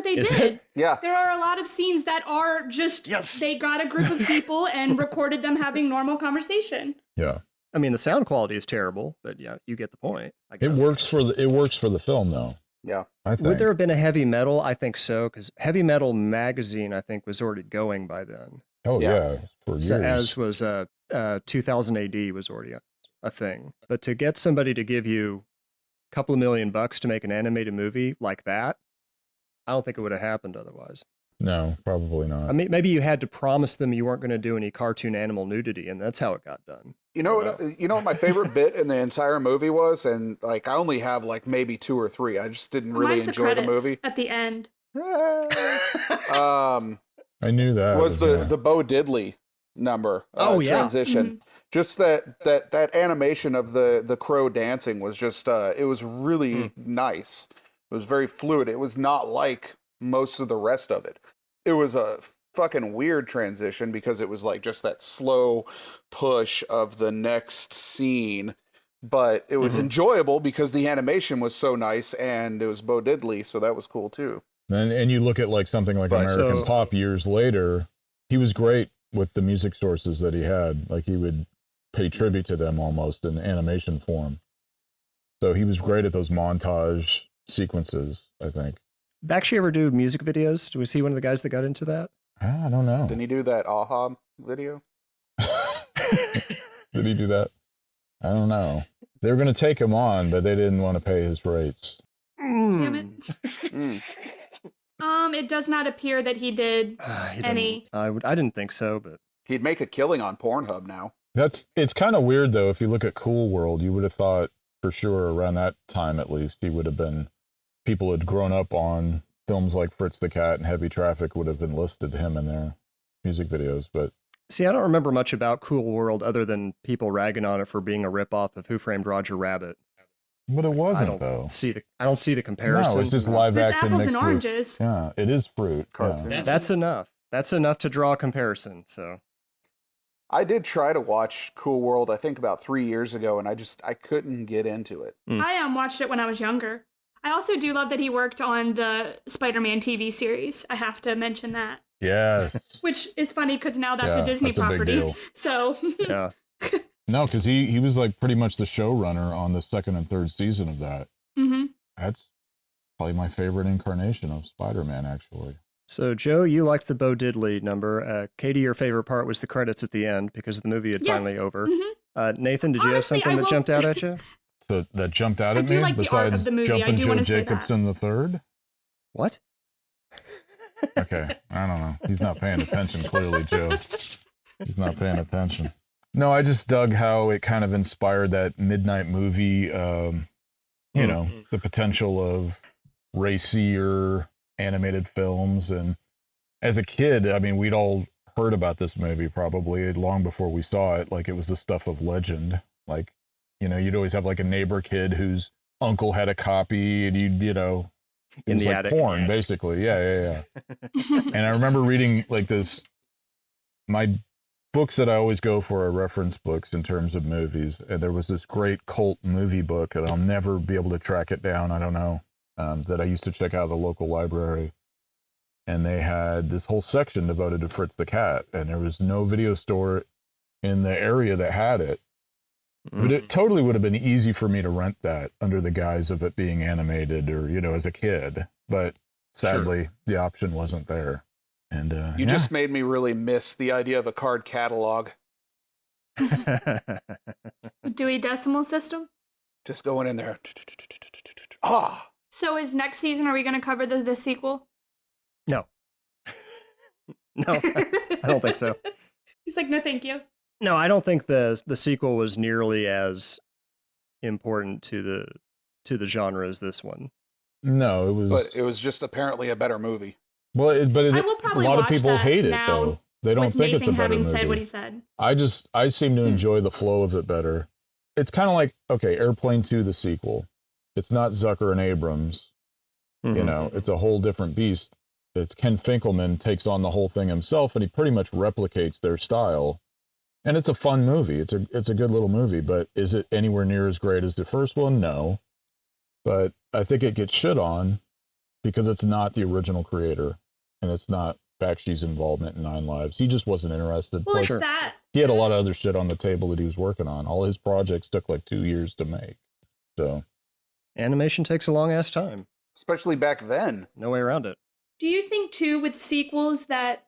F: they
A: Is
F: did.
A: it?
D: Yeah.
F: There are a lot of scenes that are just they got a group of people and recorded them having normal conversation.
E: Yeah.
A: I mean, the sound quality is terrible, but yeah, you get the point. I guess.
E: It works for the film though.
D: Yeah.
E: I think.
A: Would there have been a Heavy Metal? I think so, because Heavy Metal magazine, I think, was already going by then.
E: Oh yeah, for years.
A: So, as was 2000 AD was already a thing. But to get somebody to give you a couple of $1 million to make an animated movie like that, I don't think it would have happened otherwise.
E: No, probably not.
A: I mean, maybe you had to promise them you weren't going to do any cartoon animal nudity, and that's how it got done.
D: You know what my favorite bit in the entire movie was, and like I only have like maybe 2 or 3. I just didn't really enjoy the movie
F: at the end.
E: I knew that
D: was the Bo Diddley number. Transition. Mm-hmm. Just that animation of the crow dancing was just it was really nice. It was very fluid. It was not like most of the rest of it. It was a fucking weird transition because it was like just that slow push of the next scene, but it was enjoyable because the animation was so nice and it was Bo Diddley, so that was cool too.
E: And you look at like something like American Pop years later, he was great with the music sources that he had. Like he would pay tribute to them almost in animation form. So he was great at those montage sequences, I think.
A: Bakshi ever do music videos? Was he one of the guys that got into that?
E: I don't know.
D: Didn't he do that Aha video?
E: Did he do that? I don't know. They were going to take him on, but they didn't want to pay his rates.
F: Damn it. It does not appear that he did any.
A: I didn't think so, but
D: he'd make a killing on Pornhub now.
E: It's kind of weird though. If you look at Cool World, you would have thought for sure around that time at least he would have been. People had grown up on films like Fritz the Cat and Heavy Traffic would have enlisted him in their music videos, but
A: see, I don't remember much about Cool World other than people ragging on it for being a ripoff of Who Framed Roger Rabbit.
E: But it wasn't,
A: I don't see the comparison.
E: No, it's just live action.
F: It's apples and oranges.
E: Yeah, it is fruit. Yeah.
A: That's enough. That's enough to draw a comparison. So,
D: I did try to watch Cool World, I think about 3 years ago, and I couldn't get into it.
F: I watched it when I was younger. I also do love that he worked on the Spider-Man TV series. I have to mention that.
E: Yes.
F: Which is funny because now that's a Disney property. So
A: yeah.
E: No, because he was like pretty much the showrunner on the 2nd and 3rd season of that. Mm-hmm. That's probably my favorite incarnation of Spider-Man, actually.
A: So, Joe, you liked the Bo Diddley number. Katie, your favorite part was the credits at the end because the movie had finally over. Mm-hmm. Nathan, did you have something that jumped out at you?
E: That jumped out at me
F: like
E: besides
F: the movie.
E: Jumpin' Joe Jacobson the third?
A: What?
E: Okay, I don't know. He's not paying attention, clearly, Joe. He's not paying attention. No, I just dug how it kind of inspired that midnight movie, you know, the potential of racier animated films. And as a kid, I mean, we'd all heard about this movie probably long before we saw it. Like, it was the stuff of legend. Like, you know, you'd always have like a neighbor kid whose uncle had a copy and you know, it was like porn, basically. Yeah. And I remember reading like this, my books that I always go for are reference books in terms of movies. And there was this great cult movie book, and I'll never be able to track it down. I don't know, that I used to check out of the local library. And they had this whole section devoted to Fritz the Cat. And there was no video store in the area that had it. But it totally would have been easy for me to rent that under the guise of it being animated or, you know, as a kid. But sadly, the option wasn't there. And
D: you just made me really miss the idea of a card catalog.
F: Dewey Decimal System?
D: Just going in there.
F: So is next season, are we going to cover the sequel?
A: No. No, I don't think so.
F: He's like, no, thank you.
A: No, I don't think the sequel was nearly as important to the genre as this one.
E: No, it was.
D: But it was just apparently a better movie.
E: Well,
F: I will
E: a
F: probably
E: lot of
F: watch
E: people
F: that
E: hate it
F: now
E: though. They don't
F: with
E: think
F: Nathan
E: it's a better
F: having
E: movie.
F: said what he said.
E: I seem to enjoy the flow of it better. It's kind of like, okay, Airplane 2, the sequel. It's not Zucker and Abrams. You know, it's a whole different beast. It's Ken Finkelman takes on the whole thing himself, and he pretty much replicates their style. And it's a fun movie. It's a good little movie, but is it anywhere near as great as the first one? No. But I think it gets shit on because it's not the original creator, and it's not Bakshi's involvement in Nine Lives. He just wasn't interested.
F: Well,
E: Plus,
F: it's that.
E: he had a lot of other shit on the table that he was working on. All his projects took like 2 years to make. So
A: Animation takes a long ass time.
D: Especially back then.
A: No way around it.
F: Do you think, too, with sequels that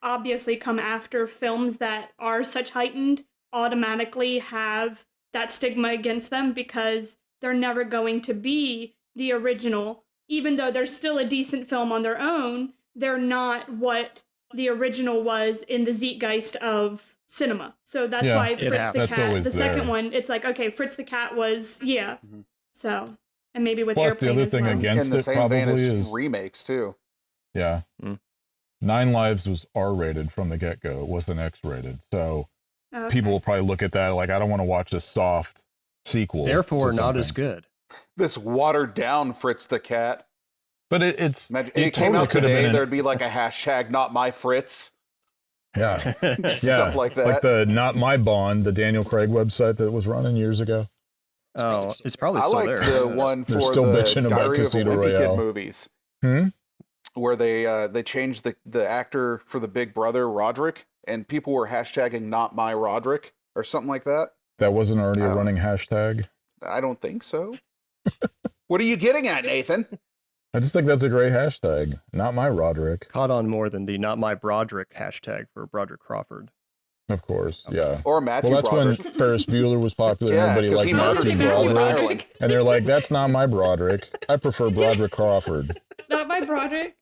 F: obviously come after films that are such heightened, automatically have that stigma against them because they're never going to be the original? Even though they're still a decent film on their own, they're not what the original was in the zeitgeist of cinema. So that's why Fritz the Cat, the second one, it's like, okay, Fritz the Cat was, So, and maybe with
E: Plus,
F: Airplane
E: the other
F: as
E: thing
F: well.
E: against
D: In the
E: it
D: same
E: probably
D: vein as
E: is
D: remakes, too.
E: Yeah. Nine Lives was R-rated from the get-go. It wasn't X-rated. So people will probably look at that like, I don't want to watch a soft sequel.
A: Therefore, not as good.
D: This watered-down Fritz the Cat.
E: But it's...
D: Imagine,
E: it
D: it came
E: totally
D: out
E: could have
D: today,
E: been
D: there'd be like a hashtag, not my Fritz.
E: Yeah.
D: Stuff like that.
E: Like the Not My Bond, the Daniel Craig website that was running years ago.
A: Oh, it's probably still there.
D: I like the one
E: They're
D: for
E: still
D: the
E: bitching about
D: Diary of a
E: Casino
D: Wimpy
E: Royale.
D: Kid movies.
E: Hmm?
D: Where they changed the actor for the Big Brother, Broderick, and people were hashtagging not my Roderick or something like that.
E: That wasn't already a running hashtag?
D: I don't think so. What are you getting at, Nathan?
E: I just think that's a great hashtag. Not my Roderick.
A: Caught on more than the not my Broderick hashtag for Broderick Crawford.
E: Of course, yeah.
D: Or Matthew
E: Well, that's
D: Broderick.
E: when Ferris Bueller was popular and
D: Yeah,
E: everybody
D: 'cause
E: liked
D: he murdered
E: Matthew
D: people in
E: Broderick.
D: Ireland.
E: And they're like, that's not my Broderick. I prefer Broderick Crawford.
F: Not my Broderick.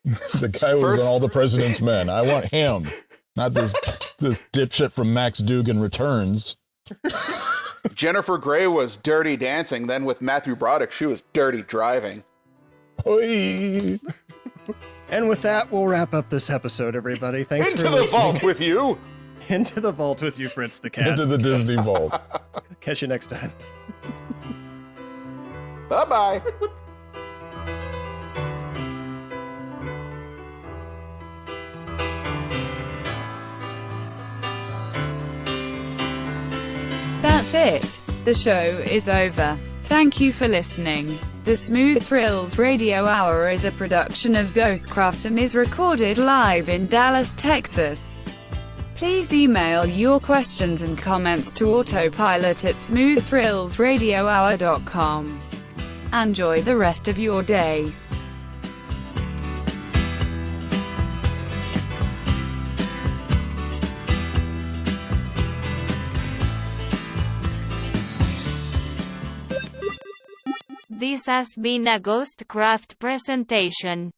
E: The guy who was in All the President's Men. I want him. Not this dipshit from Max Dugan Returns.
D: Jennifer Grey was Dirty Dancing. Then with Matthew Broderick, she was Dirty Driving.
E: Oy.
A: And with that, we'll wrap up this episode, everybody. Thanks
D: Into
A: for
D: the
A: listening.
D: vault with you.
A: Into the vault with you, Fritz the Cat.
E: Into the Disney vault.
A: Catch you next time.
D: Bye-bye.
J: That's it. The show is over. Thank you for listening. The Smooth Thrills Radio Hour is a production of Ghostcraft and is recorded live in Dallas, Texas. Please email your questions and comments to autopilot at smoochthrillsradiohour.com. Enjoy the rest of your day.
G: This has been a Ghostcraft presentation.